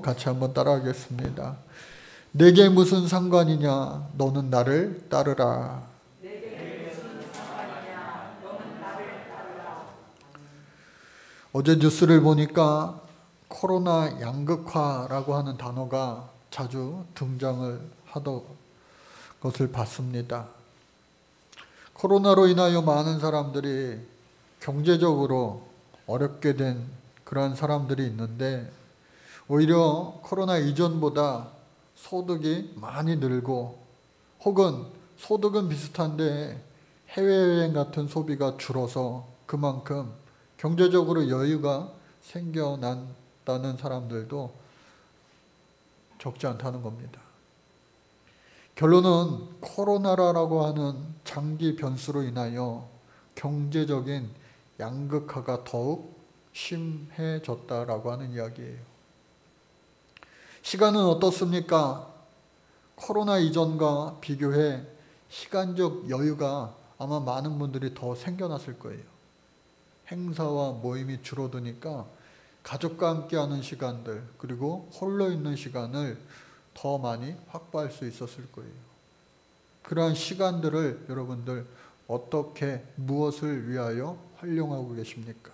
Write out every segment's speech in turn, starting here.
같이 한번 따라하겠습니다. 내게 무슨 상관이냐? 너는 나를 따르라. 어제 뉴스를 보니까 코로나 양극화라고 하는 단어가 자주 등장을 하던 것을 봤습니다. 코로나로 인하여 많은 사람들이 경제적으로 어렵게 된 그런 사람들이 있는데, 오히려 코로나 이전보다 소득이 많이 늘고, 혹은 소득은 비슷한데 해외여행 같은 소비가 줄어서 그만큼 경제적으로 여유가 생겨난다는 사람들도 적지 않다는 겁니다. 결론은 코로나라고 하는 장기 변수로 인하여 경제적인 양극화가 더욱 심해졌다라고 하는 이야기예요. 시간은 어떻습니까? 코로나 이전과 비교해 시간적 여유가 아마 많은 분들이 더 생겨났을 거예요. 행사와 모임이 줄어드니까 가족과 함께하는 시간들, 그리고 홀로 있는 시간을 더 많이 확보할 수 있었을 거예요. 그러한 시간들을 여러분들 어떻게, 무엇을 위하여 활용하고 계십니까?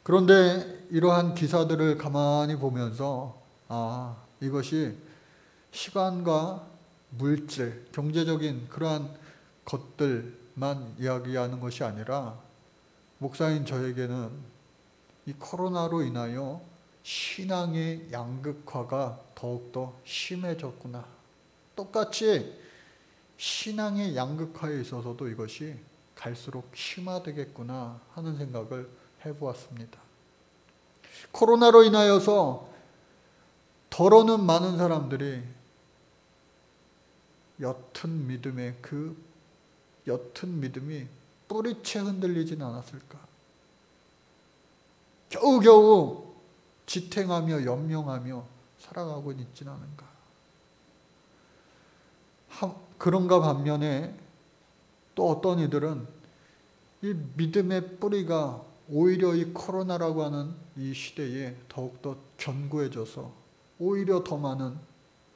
그런데 이러한 기사들을 가만히 보면서 이것이 시간과 물질, 경제적인 그러한 것들만 이야기하는 것이 아니라, 목사인 저에게는 이 코로나로 인하여 신앙의 양극화가 더욱더 심해졌구나. 똑같이 신앙의 양극화에 있어서도 이것이 갈수록 심화되겠구나 하는 생각을 해보았습니다. 코로나로 인하여서 더러는 많은 사람들이 옅은 믿음의 그 옅은 믿음이 뿌리채 흔들리진 않았을까? 겨우겨우 지탱하며 연명하며 살아가고 있진 않은가? 그런가 반면에 또 어떤 이들은 이 믿음의 뿌리가 오히려 이 코로나라고 하는 이 시대에 더욱더 견고해져서 오히려 더 많은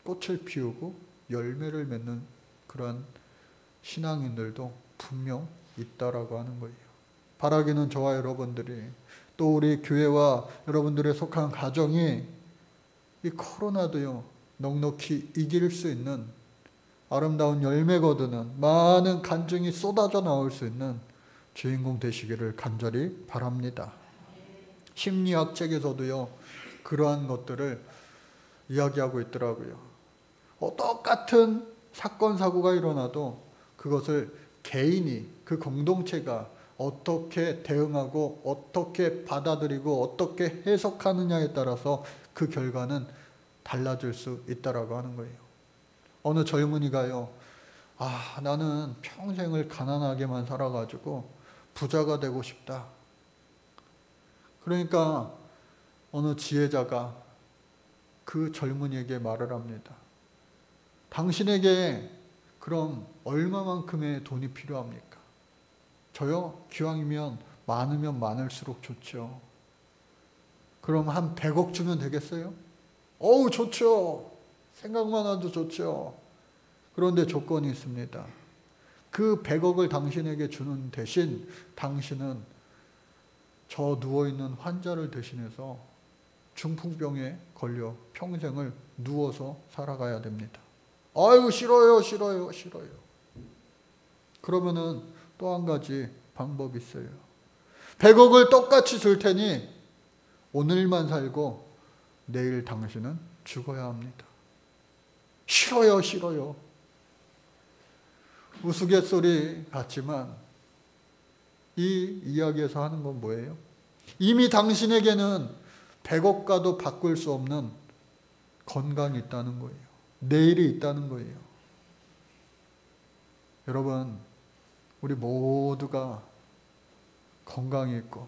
꽃을 피우고 열매를 맺는 그러한 신앙인들도 분명 있다라고 하는 거예요. 바라기는 저와 여러분들이, 또 우리 교회와 여러분들의 속한 가정이 이 코로나도요 넉넉히 이길 수 있는 아름다운 열매 거두는 많은 간증이 쏟아져 나올 수 있는 주인공 되시기를 간절히 바랍니다. 심리학 책에서도요 그러한 것들을 이야기하고 있더라고요. 똑같은 사건 사고가 일어나도 그것을 개인이, 그 공동체가 어떻게 대응하고 어떻게 받아들이고 어떻게 해석하느냐에 따라서 그 결과는 달라질 수 있다라고 하는 거예요. 어느 젊은이가요, 나는 평생을 가난하게만 살아가지고 부자가 되고 싶다. 그러니까 어느 지혜자가 그 젊은이에게 말을 합니다. 당신에게 그럼 얼마만큼의 돈이 필요합니까? 저요? 기왕이면 많으면 많을수록 좋죠. 그럼 한 100억 주면 되겠어요? 어우, 좋죠. 생각만 해도 좋죠. 그런데 조건이 있습니다. 그 100억을 당신에게 주는 대신 당신은 저 누워있는 환자를 대신해서 중풍병에 걸려 평생을 누워서 살아가야 됩니다. 아유, 싫어요. 그러면은 또 한 가지 방법이 있어요. 100억을 똑같이 줄 테니 오늘만 살고 내일 당신은 죽어야 합니다. 싫어요. 우스갯소리 같지만 이 이야기에서 하는 건 뭐예요? 이미 당신에게는 100억과도 바꿀 수 없는 건강이 있다는 거예요. 내일이 있다는 거예요. 여러분, 우리 모두가 건강이 있고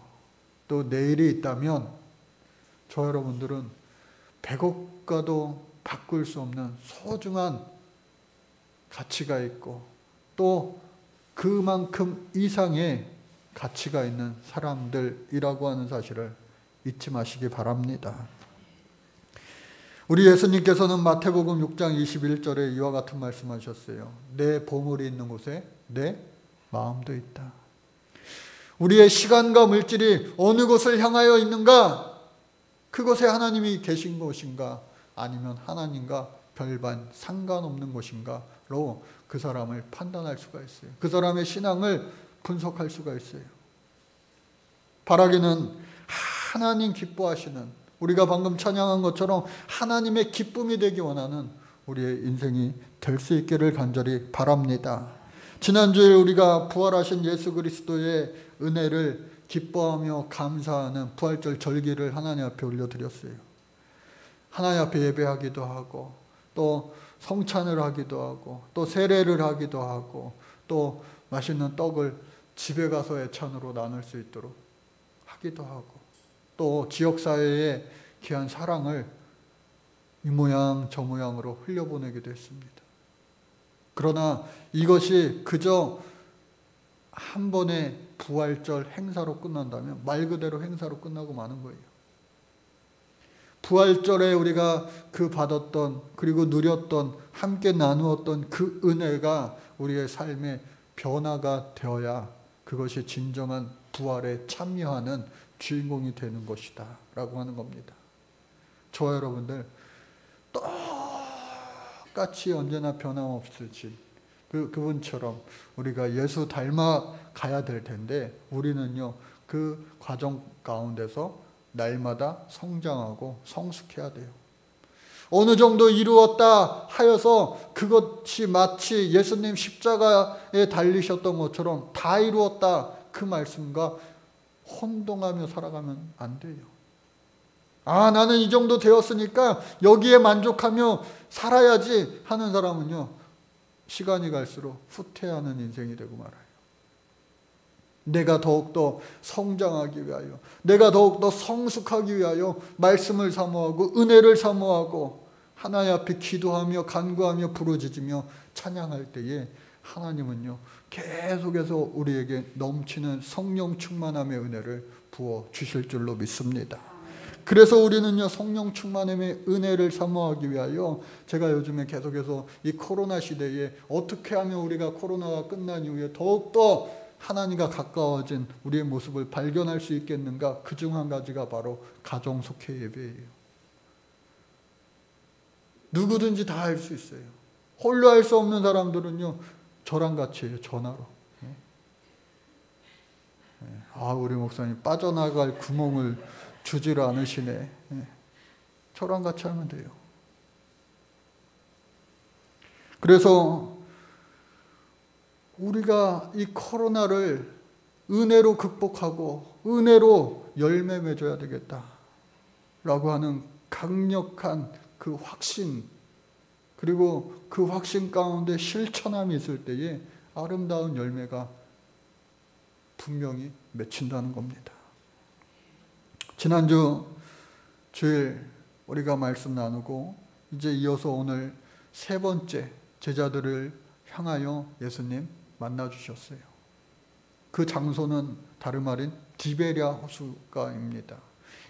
또 내일이 있다면 저 여러분들은 100억과도 바꿀 수 없는 소중한 가치가 있고 또 그만큼 이상의 가치가 있는 사람들이라고 하는 사실을 잊지 마시기 바랍니다. 우리 예수님께서는 마태복음 6장 21절에 이와 같은 말씀하셨어요. 내 보물이 있는 곳에 내 마음도 있다. 우리의 시간과 물질이 어느 곳을 향하여 있는가? 그곳에 하나님이 계신 곳인가? 아니면 하나님과 별반 상관없는 곳인가로 그 사람을 판단할 수가 있어요. 그 사람의 신앙을 분석할 수가 있어요. 바라기는 하나님 기뻐하시는, 우리가 방금 찬양한 것처럼 하나님의 기쁨이 되기 원하는 우리의 인생이 될 수 있기를 간절히 바랍니다. 지난주에 우리가 부활하신 예수 그리스도의 은혜를 기뻐하며 감사하는 부활절 절기를 하나님 앞에 올려드렸어요. 하나님 앞에 예배하기도 하고, 또 성찬을 하기도 하고, 또 세례를 하기도 하고, 또 맛있는 떡을 집에 가서 애찬으로 나눌 수 있도록 하기도 하고, 또 지역사회에 귀한 사랑을 이 모양 저 모양으로 흘려보내기도 했습니다. 그러나 이것이 그저 한 번의 부활절 행사로 끝난다면 말 그대로 행사로 끝나고 마는 거예요. 부활절에 우리가 그 받았던, 그리고 누렸던, 함께 나누었던 그 은혜가 우리의 삶의 변화가 되어야 그것이 진정한 부활에 참여하는 주인공이 되는 것이다 라고 하는 겁니다. 저와 여러분들 똑같이 언제나 변함없을지 그분처럼 우리가 예수 닮아가야 될 텐데, 우리는요 그 과정 가운데서 날마다 성장하고 성숙해야 돼요. 어느 정도 이루었다 하여서 그것이 마치 예수님 십자가에 달리셨던 것처럼 다 이루었다 그 말씀과 혼동하며 살아가면 안 돼요. 아, 나는 이 정도 되었으니까 여기에 만족하며 살아야지 하는 사람은요, 시간이 갈수록 후퇴하는 인생이 되고 말아요. 내가 더욱더 성장하기 위하여, 내가 더욱더 성숙하기 위하여 말씀을 사모하고 은혜를 사모하고 하나님 앞에 기도하며 간구하며 부르짖으며 찬양할 때에 하나님은요 계속해서 우리에게 넘치는 성령 충만함의 은혜를 부어 주실 줄로 믿습니다. 그래서 우리는요 성령 충만함의 은혜를 사모하기 위하여, 제가 요즘에 계속해서 이 코로나 시대에 어떻게 하면 우리가 코로나가 끝난 이후에 더욱더 하나님과 가까워진 우리의 모습을 발견할 수 있겠는가, 그중 한 가지가 바로 가정 속회 예배예요. 누구든지 다 할 수 있어요. 홀로 할 수 없는 사람들은요 저랑 같이 해요. 전화로. 아, 우리 목사님 빠져나갈 구멍을 주질 않으시네. 저랑 같이 하면 돼요. 그래서 우리가 이 코로나를 은혜로 극복하고 은혜로 열매 맺어야 되겠다라고 하는 강력한 그 확신, 그리고 그 확신 가운데 실천함이 있을 때에 아름다운 열매가 분명히 맺힌다는 겁니다. 지난주 주일 우리가 말씀 나누고 이제 이어서 오늘 세 번째 제자들을 향하여 예수님 만나주셨어요. 그 장소는 다름 아닌 디베랴 호숫가입니다.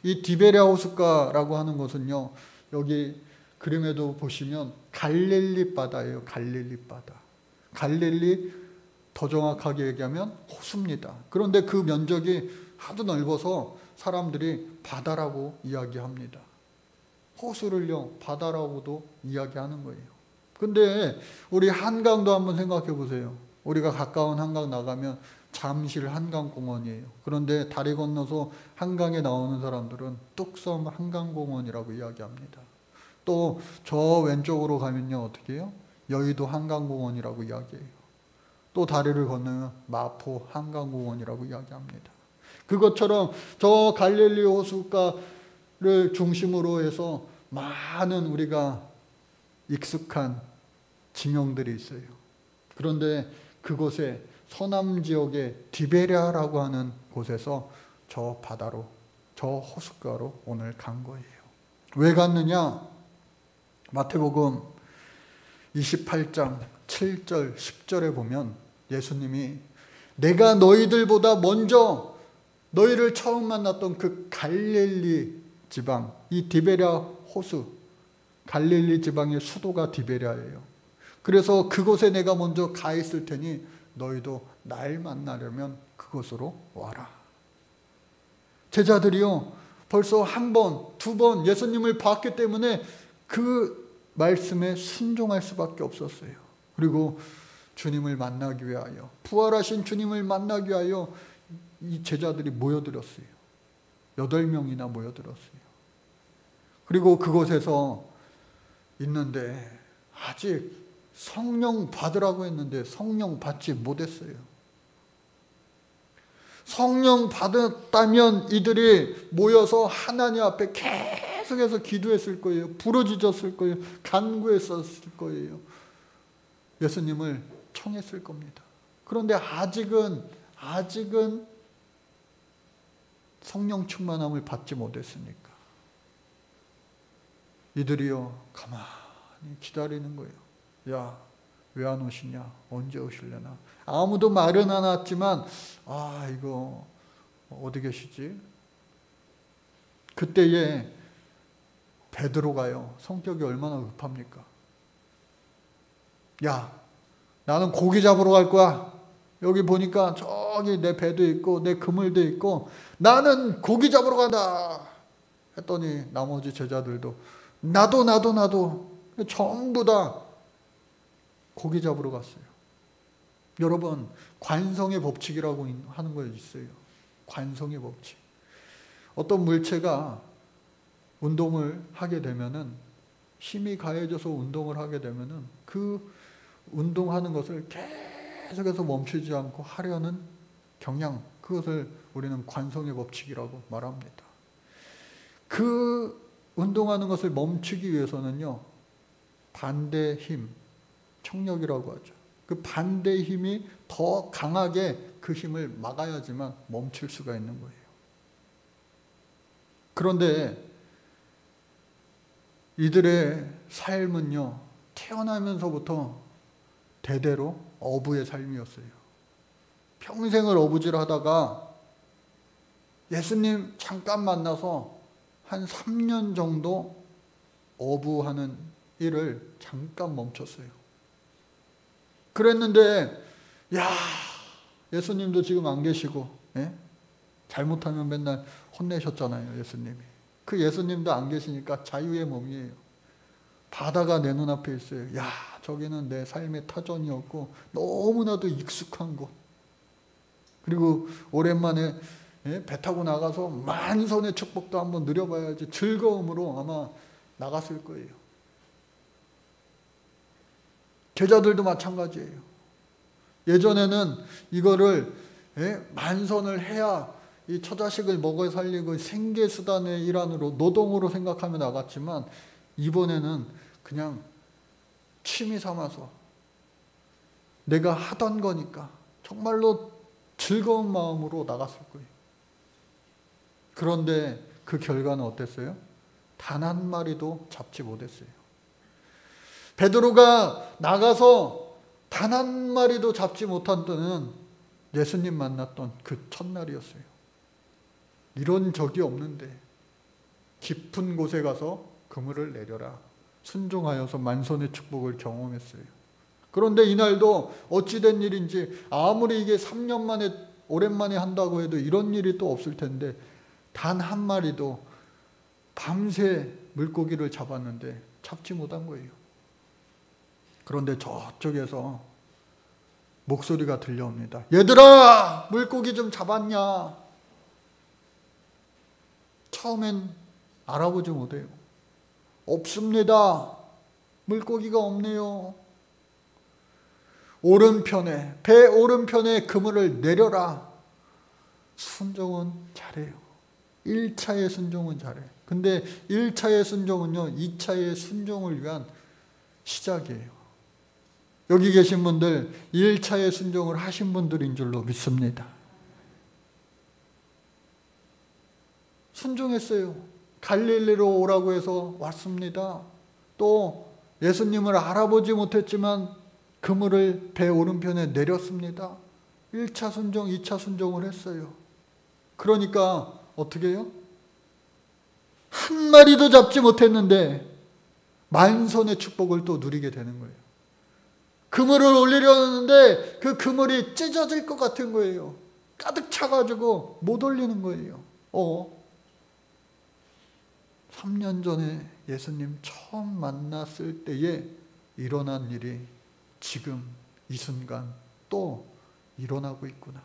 이 디베랴 호숫가라고 하는 것은요, 여기 그림에도 보시면 갈릴리 바다예요. 갈릴리 바다. 갈릴리, 더 정확하게 얘기하면 호수입니다. 그런데 그 면적이 하도 넓어서 사람들이 바다라고 이야기합니다. 호수를요 바다라고도 이야기하는 거예요. 근데 우리 한강도 한번 생각해 보세요. 우리가 가까운 한강 나가면 잠실 한강공원이에요. 그런데 다리 건너서 한강에 나오는 사람들은 뚝섬 한강공원이라고 이야기합니다. 또 저 왼쪽으로 가면요 어떻게 해요? 여의도 한강공원이라고 이야기해요. 또 다리를 건너면 마포 한강공원이라고 이야기합니다. 그것처럼 저 갈릴리 호숫가를 중심으로 해서 많은 우리가 익숙한 지명들이 있어요. 그런데 그곳에 서남 지역의 디베랴라고 하는 곳에서 저 바다로, 저 호숫가로 오늘 간 거예요. 왜 갔느냐? 마태복음 28장 7절 10절에 보면 예수님이 내가 너희들보다 먼저 너희를 처음 만났던 그 갈릴리 지방, 이 디베랴 호수, 갈릴리 지방의 수도가 디베랴예요. 그래서 그곳에 내가 먼저 가 있을 테니 너희도 날 만나려면 그곳으로 와라. 제자들이요, 벌써 한 번, 두 번 예수님을 봤기 때문에 그 말씀에 순종할 수밖에 없었어요. 그리고 주님을 만나기 위하여, 부활하신 주님을 만나기 위하여 이 제자들이 모여들었어요. 8명이나 모여들었어요. 그리고 그곳에서 있는데 아직 성령 받으라고 했는데 성령 받지 못했어요. 성령 받았다면 이들이 모여서 하나님 앞에 계속해서 기도했을 거예요. 부르짖었을 거예요. 간구했었을 거예요. 예수님을 청했을 겁니다. 그런데 아직은 성령 충만함을 받지 못했으니까 이들이요 가만히 기다리는 거예요. 야, 왜 안 오시냐? 언제 오실려나? 아무도 말은 안 왔지만 이거 어디 계시지? 그때에 베드로가요, 성격이 얼마나 급합니까? 야, 나는 고기 잡으러 갈 거야. 여기 보니까 저기 내 배도 있고 내 그물도 있고 나는 고기 잡으러 간다 했더니 나머지 제자들도 나도 전부 다 고기 잡으러 갔어요. 여러분, 관성의 법칙이라고 하는 거 있어요. 관성의 법칙. 어떤 물체가 운동을 하게 되면은, 힘이 가해져서 운동을 하게 되면은 그 운동하는 것을 계속해서 멈추지 않고 하려는 경향, 그것을 우리는 관성의 법칙이라고 말합니다. 그 운동하는 것을 멈추기 위해서는요, 반대 힘, 청력이라고 하죠. 그 반대의 힘이 더 강하게 그 힘을 막아야지만 멈출 수가 있는 거예요. 그런데 이들의 삶은요, 태어나면서부터 대대로 어부의 삶이었어요. 평생을 어부질 하다가 예수님 잠깐 만나서 한 3년 정도 어부하는 일을 잠깐 멈췄어요. 그랬는데 예수님도 지금 안 계시고, 잘못하면 맨날 혼내셨잖아요, 예수님이. 그 예수님도 안 계시니까 자유의 몸이에요. 바다가 내 눈앞에 있어요. 저기는 내 삶의 타전이었고 너무나도 익숙한 곳. 그리고 오랜만에 배 타고 나가서 만선의 축복도 한번 누려봐야지 즐거움으로 아마 나갔을 거예요. 제자들도 마찬가지예요. 예전에는 이거를 만선을 해야 이 처자식을 먹어 살리고 생계수단의 일환으로 노동으로 생각하며 나갔지만 이번에는 그냥 취미 삼아서 내가 하던 거니까 정말로 즐거운 마음으로 나갔을 거예요. 그런데 그 결과는 어땠어요? 단 한 마리도 잡지 못했어요. 베드로가 나가서 단 한 마리도 잡지 못한 때는 예수님 만났던 그 첫날이었어요. 이런 적이 없는데 깊은 곳에 가서 그물을 내려라. 순종하여서 만선의 축복을 경험했어요. 그런데 이날도 어찌된 일인지 아무리 이게 3년 만에 오랜만에 한다고 해도 이런 일이 또 없을 텐데 단 한 마리도 밤새 물고기를 잡았는데 잡지 못한 거예요. 그런데 저쪽에서 목소리가 들려옵니다. 얘들아, 물고기 좀 잡았냐? 처음엔 알아보지 못해요. 없습니다. 물고기가 없네요. 오른편에, 배 오른편에 그물을 내려라. 순종은 잘해요. 1차의 순종은 잘해. 근데 1차의 순종은요, 2차의 순종을 위한 시작이에요. 여기 계신 분들 1차의 순종을 하신 분들인 줄로 믿습니다. 순종했어요. 갈릴리로 오라고 해서 왔습니다. 또 예수님을 알아보지 못했지만 그물을 배 오른편에 내렸습니다. 1차 순종, 2차 순종을 했어요. 그러니까 어떻게 해요? 한 마리도 잡지 못했는데 만손의 축복을 또 누리게 되는 거예요. 그물을 올리려는데 그 그물이 찢어질 것 같은 거예요. 가득 차가지고 못 올리는 거예요. 3년 전에 예수님 처음 만났을 때에 일어난 일이 지금 이 순간 또 일어나고 있구나.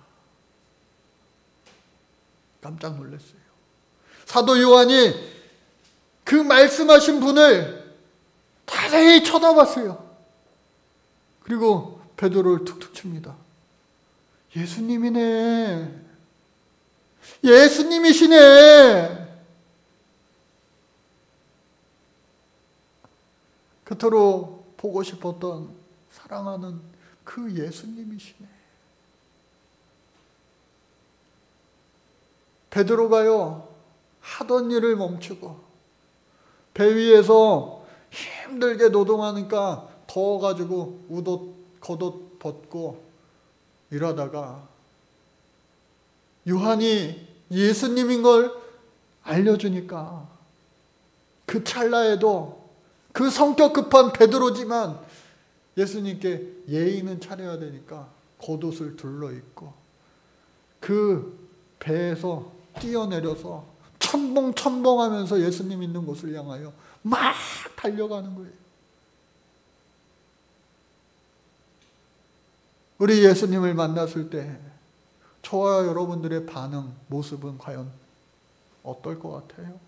깜짝 놀랐어요. 사도 요한이 그 말씀하신 분을 자세히 쳐다봤어요. 그리고 베드로를 툭툭 칩니다. 예수님이네. 예수님이시네. 그토록 보고 싶었던 사랑하는 그 예수님이시네. 베드로가요, 하던 일을 멈추고 배 위에서 힘들게 노동하니까 더워가지고 겉옷 벗고 이러다가 요한이 예수님인 걸 알려주니까 그 찰나에도 그 성격 급한 베드로지만 예수님께 예의는 차려야 되니까 겉옷을 둘러입고 그 배에서 뛰어내려서 첨벙첨벙하면서 예수님 있는 곳을 향하여 막 달려가는 거예요. 우리 예수님을 만났을 때 저와 여러분들의 반응, 모습은 과연 어떨 것 같아요?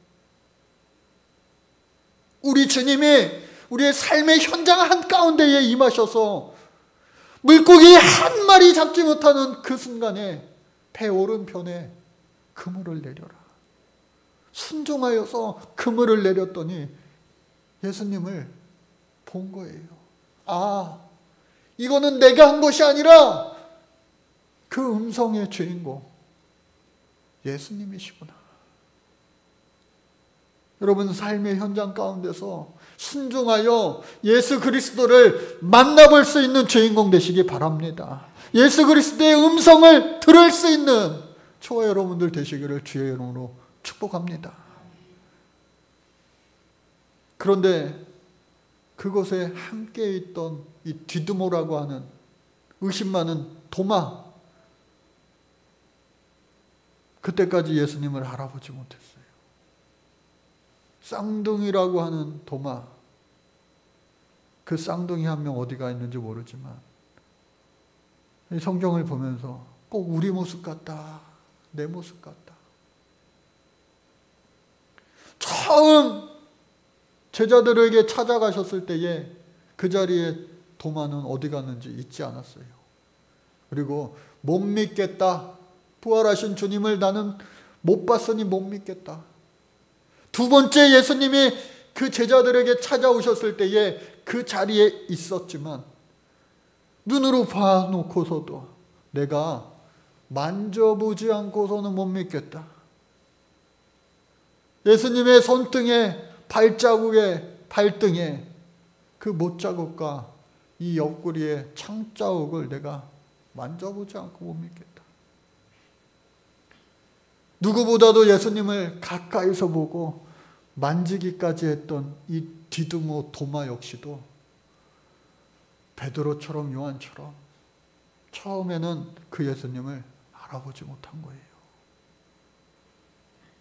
우리 주님이 우리의 삶의 현장 한가운데에 임하셔서 물고기 한 마리 잡지 못하는 그 순간에 배 오른편에 그물을 내려라. 순종하여서 그물을 내렸더니 예수님을 본 거예요. 아, 이거는 내가 한 것이 아니라 그 음성의 주인공 예수님이시구나. 여러분 삶의 현장 가운데서 순종하여 예수 그리스도를 만나볼 수 있는 주인공 되시기 바랍니다. 예수 그리스도의 음성을 들을 수 있는 저와 여러분들 되시기를 주의 이름으로 축복합니다. 그런데 그곳에 함께 있던 이 디두모라고 하는 의심 많은 도마, 그때까지 예수님을 알아보지 못했어요. 쌍둥이라고 하는 도마, 그 쌍둥이 한 명 어디가 있는지 모르지만 성경을 보면서 꼭 우리 모습 같다, 내 모습 같다. 처음 제자들에게 찾아가셨을 때에 그 자리에 도마는 어디 갔는지 잊지 않았어요. 그리고 못 믿겠다. 부활하신 주님을 나는 못 봤으니 못 믿겠다. 두 번째 예수님이 그 제자들에게 찾아오셨을 때에 그 자리에 있었지만 눈으로 봐놓고서도 내가 만져보지 않고서는 못 믿겠다. 예수님의 손등에 발자국에 발등에 그 못자국과 이 옆구리의 창자국을 내가 만져보지 않고 못 믿겠다. 누구보다도 예수님을 가까이서 보고 만지기까지 했던 이 디두모 도마 역시도 베드로처럼 요한처럼 처음에는 그 예수님을 알아보지 못한 거예요.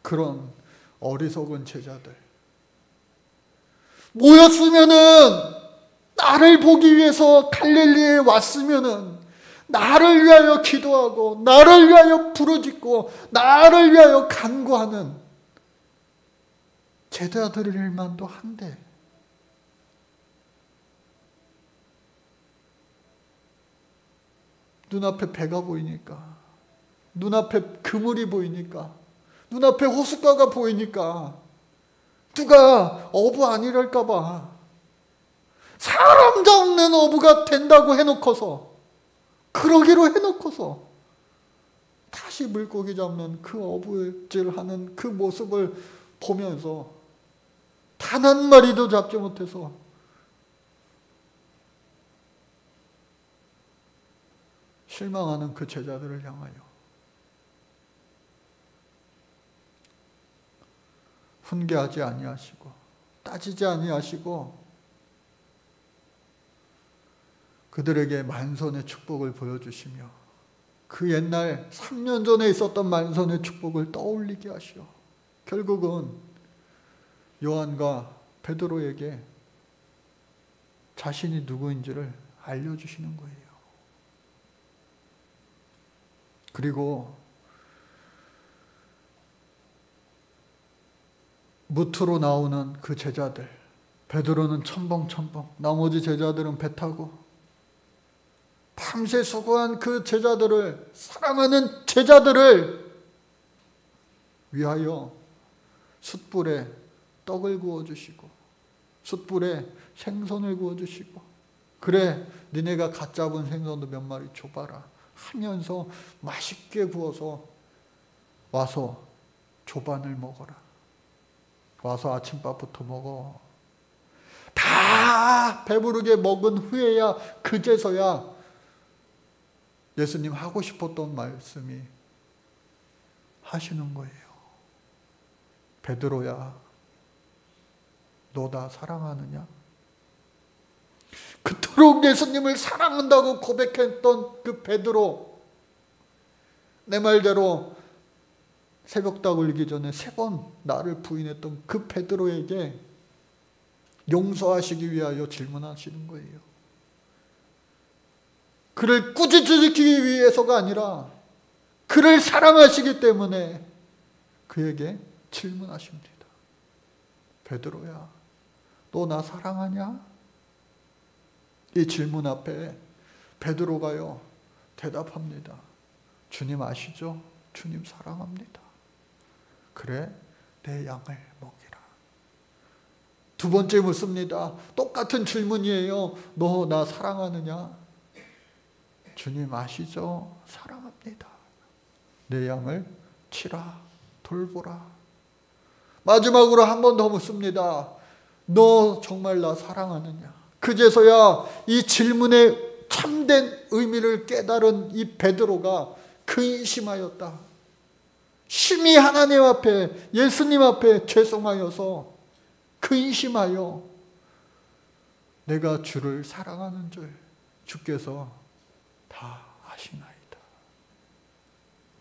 그런 어리석은 제자들 모였으면은, 나를 보기 위해서 갈릴리에 왔으면은 나를 위하여 기도하고 나를 위하여 부르짖고 나를 위하여 간구하는 제자들일만도 한데 눈앞에 배가 보이니까, 눈앞에 그물이 보이니까, 눈앞에 호숫가가 보이니까 누가 어부 아니랄까 봐 사람 잡는 어부가 된다고 해놓고서, 그러기로 해놓고서 다시 물고기 잡는 그 어부질하는 그 모습을 보면서 단 한 마리도 잡지 못해서 실망하는 그 제자들을 향하여 훈계하지 아니하시고 따지지 아니하시고 그들에게 만선의 축복을 보여주시며 그 옛날 3년 전에 있었던 만선의 축복을 떠올리게 하시어 결국은 요한과 베드로에게 자신이 누구인지를 알려주시는 거예요. 그리고 무트로 나오는 그 제자들, 베드로는 첨벙첨벙, 나머지 제자들은 배 타고 밤새 수고한 그 제자들을, 사랑하는 제자들을 위하여 숯불에 떡을 구워주시고 숯불에 생선을 구워주시고, 그래 니네가 갓 잡은 생선도 몇 마리 줘봐라 하면서 맛있게 구워서 와서 조반을 먹어라. 와서 아침밥부터 먹어. 다 배부르게 먹은 후에야, 그제서야 예수님 하고 싶었던 말씀이 하시는 거예요. 베드로야, 너 나 사랑하느냐? 그토록 예수님을 사랑한다고 고백했던 그 베드로, 내 말대로 새벽닭 울기 전에 3번 나를 부인했던 그 베드로에게 용서하시기 위하여 질문하시는 거예요. 그를 꾸짖기 위해서가 아니라 그를 사랑하시기 때문에 그에게 질문하십니다. 베드로야, 너 나 사랑하냐? 이 질문 앞에 베드로가요 대답합니다. 주님 아시죠? 주님 사랑합니다. 그래, 내 양을 먹이라. 두 번째 묻습니다. 똑같은 질문이에요. 너 나 사랑하느냐? 주님 아시죠? 사랑합니다. 내 양을 치라, 돌보라. 마지막으로 한 번 더 묻습니다. 너 정말 나 사랑하느냐? 그제서야 이 질문의 참된 의미를 깨달은 이 베드로가 근심하였다. 심히 하나님 앞에, 예수님 앞에 죄송하여서 근심하여 내가 주를 사랑하는 줄 주께서 다 아시나이다.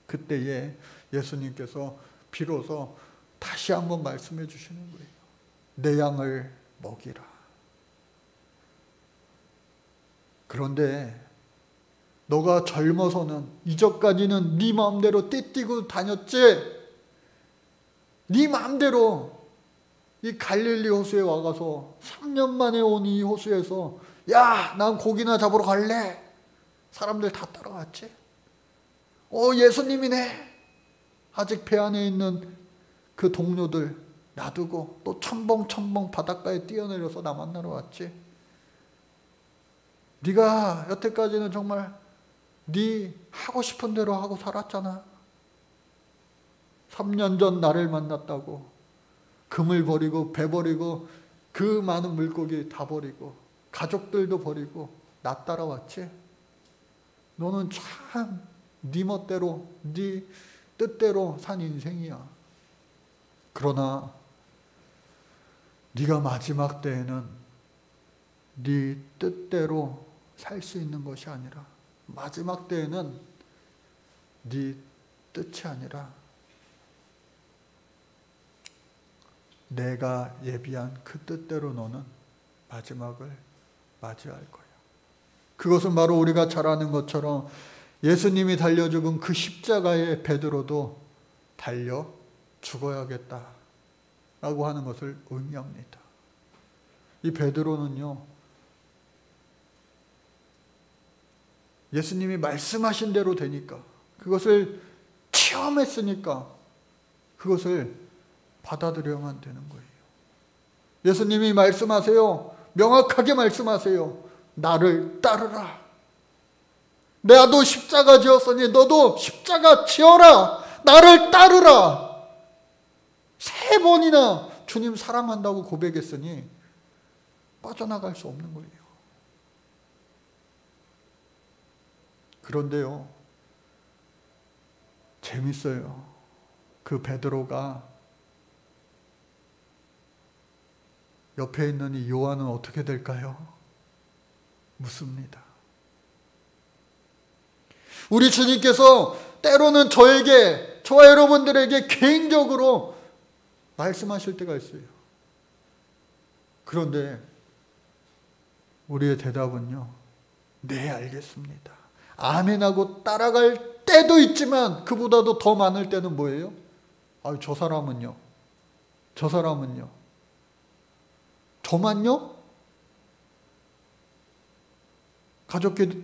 그때에 예수님께서 비로소 다시 한번 말씀해 주시는 거예요. 내 양을 먹이라. 그런데 너가 젊어서는 이전까지는 네 마음대로 떼뛰고 다녔지. 네 마음대로 이 갈릴리 호수에 와가서 3년 만에 온 이 호수에서 야, 난 고기나 잡으러 갈래. 사람들 다 따라왔지. 예수님이네. 아직 배 안에 있는 그 동료들 놔두고 또 첨벙첨벙 바닷가에 뛰어내려서 나 만나러 왔지. 네가 여태까지는 정말 네 하고 싶은 대로 하고 살았잖아. 3년 전 나를 만났다고 금을 버리고 배 버리고 그 많은 물고기 다 버리고 가족들도 버리고 나 따라왔지. 너는 참 네 멋대로 네 뜻대로 산 인생이야. 그러나 네가 마지막 때에는 네 뜻대로 살 수 있는 것이 아니라, 마지막 때에는 네 뜻이 아니라 내가 예비한 그 뜻대로 너는 마지막을 맞이할 거야. 그것은 바로 우리가 잘 아는 것처럼 예수님이 달려 죽은 그 십자가에 베드로도 달려 죽어야겠다 라고 하는 것을 의미합니다. 이 베드로는요, 예수님이 말씀하신 대로 되니까, 그것을 체험했으니까 그것을 받아들여야만 되는 거예요. 예수님이 말씀하세요. 명확하게 말씀하세요. 나를 따르라. 나도 십자가 지었으니 너도 십자가 지어라. 나를 따르라. 3번이나 주님 사랑한다고 고백했으니 빠져나갈 수 없는 거예요. 그런데요, 재밌어요. 그 베드로가 옆에 있는 이 요한은 어떻게 될까요? 묻습니다. 우리 주님께서 때로는 저에게, 저와 여러분들에게 개인적으로 말씀하실 때가 있어요. 그런데 우리의 대답은요, 네, 알겠습니다. 아멘하고 따라갈 때도 있지만 그보다도 더 많을 때는 뭐예요? 아유, 저 사람은요? 저 사람은요? 저만요?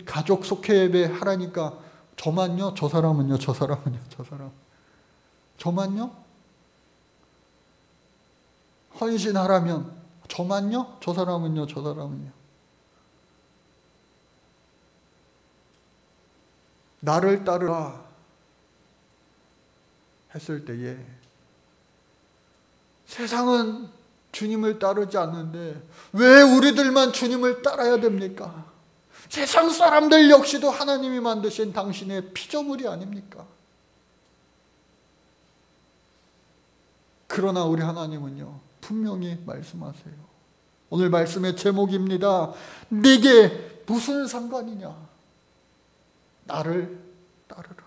가족 속회 예배 하라니까 저만요? 저 사람은요? 저 사람은요? 저 사람. 저만요? 헌신하라면 저만요? 저 사람은요? 저 사람은요? 나를 따르라 했을 때에 세상은 주님을 따르지 않는데 왜 우리들만 주님을 따라야 됩니까? 세상 사람들 역시도 하나님이 만드신 당신의 피조물이 아닙니까? 그러나 우리 하나님은요, 분명히 말씀하세요. 오늘 말씀의 제목입니다. 네게 무슨 상관이냐? 나를 따르라.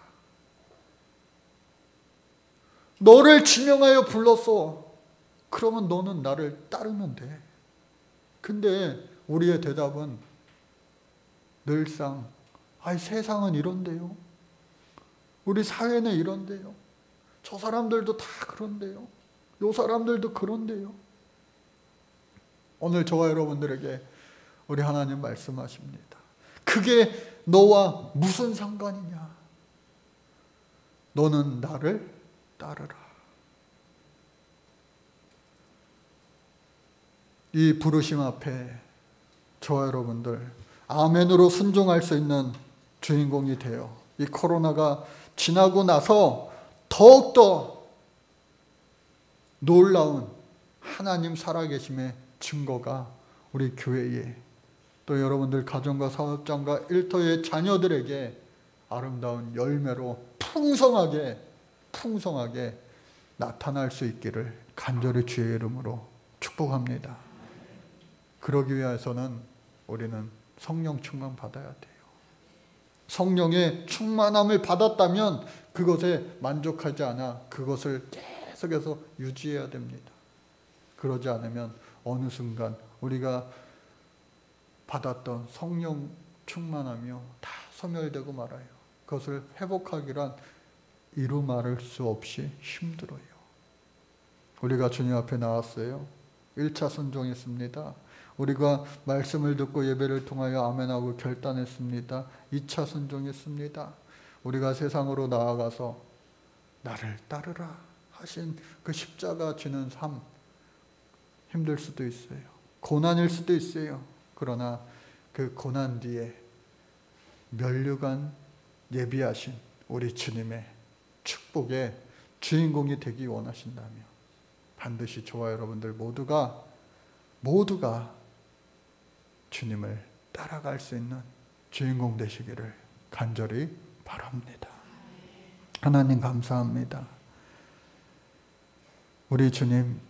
너를 지명하여 불렀어. 그러면 너는 나를 따르면 돼. 근데 우리의 대답은 늘상 세상은 이런데요. 우리 사회는 이런데요. 저 사람들도 다 그런데요. 요 사람들도 그런데요. 오늘 저와 여러분들에게 우리 하나님 말씀하십니다. 그게 너와 무슨 상관이냐? 너는 나를 따르라. 이 부르심 앞에 저와 여러분들 아멘으로 순종할 수 있는 주인공이 되어 이 코로나가 지나고 나서 더욱더 놀라운 하나님 살아계심의 증거가 우리 교회에, 또 여러분들 가정과 사업장과 일터의 자녀들에게 아름다운 열매로 풍성하게 나타날 수 있기를 간절히 주의 이름으로 축복합니다. 그러기 위해서는 우리는 성령 충만 받아야 돼요. 성령의 충만함을 받았다면 그것에 만족하지 않아 그것을 계속해서 유지해야 됩니다. 그러지 않으면 어느 순간 우리가 받았던 성령 충만하며 다 소멸되고 말아요. 그것을 회복하기란 이루 말할 수 없이 힘들어요. 우리가 주님 앞에 나왔어요. 1차 순종했습니다. 우리가 말씀을 듣고 예배를 통하여 아멘하고 결단했습니다. 2차 순종했습니다. 우리가 세상으로 나아가서 나를 따르라 하신 그 십자가 지는 삶, 힘들 수도 있어요. 고난일 수도 있어요. 그러나 그 고난 뒤에 면류관 예비하신 우리 주님의 축복의 주인공이 되기 원하신다면 반드시 저와 여러분들 모두가 주님을 따라갈 수 있는 주인공 되시기를 간절히 바랍니다. 하나님 감사합니다. 우리 주님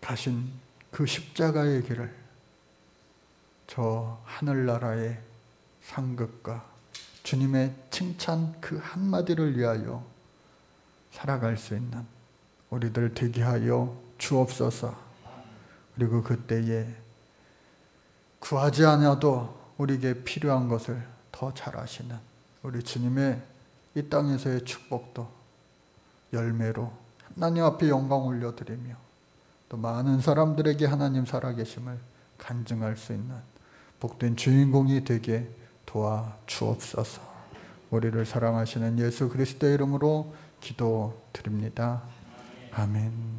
가신 그 십자가의 길을 저 하늘나라의 상급과 주님의 칭찬 그 한마디를 위하여 살아갈 수 있는 우리들 되게 하여 주옵소서. 그리고 그때에 구하지 않아도 우리에게 필요한 것을 더 잘 아시는 우리 주님의 이 땅에서의 축복도 열매로 하나님 앞에 영광 올려드리며 또 많은 사람들에게 하나님 살아계심을 간증할 수 있는 복된 주인공이 되게 도와 주옵소서. 우리를 사랑하시는 예수 그리스도의 이름으로 기도드립니다. 아멘.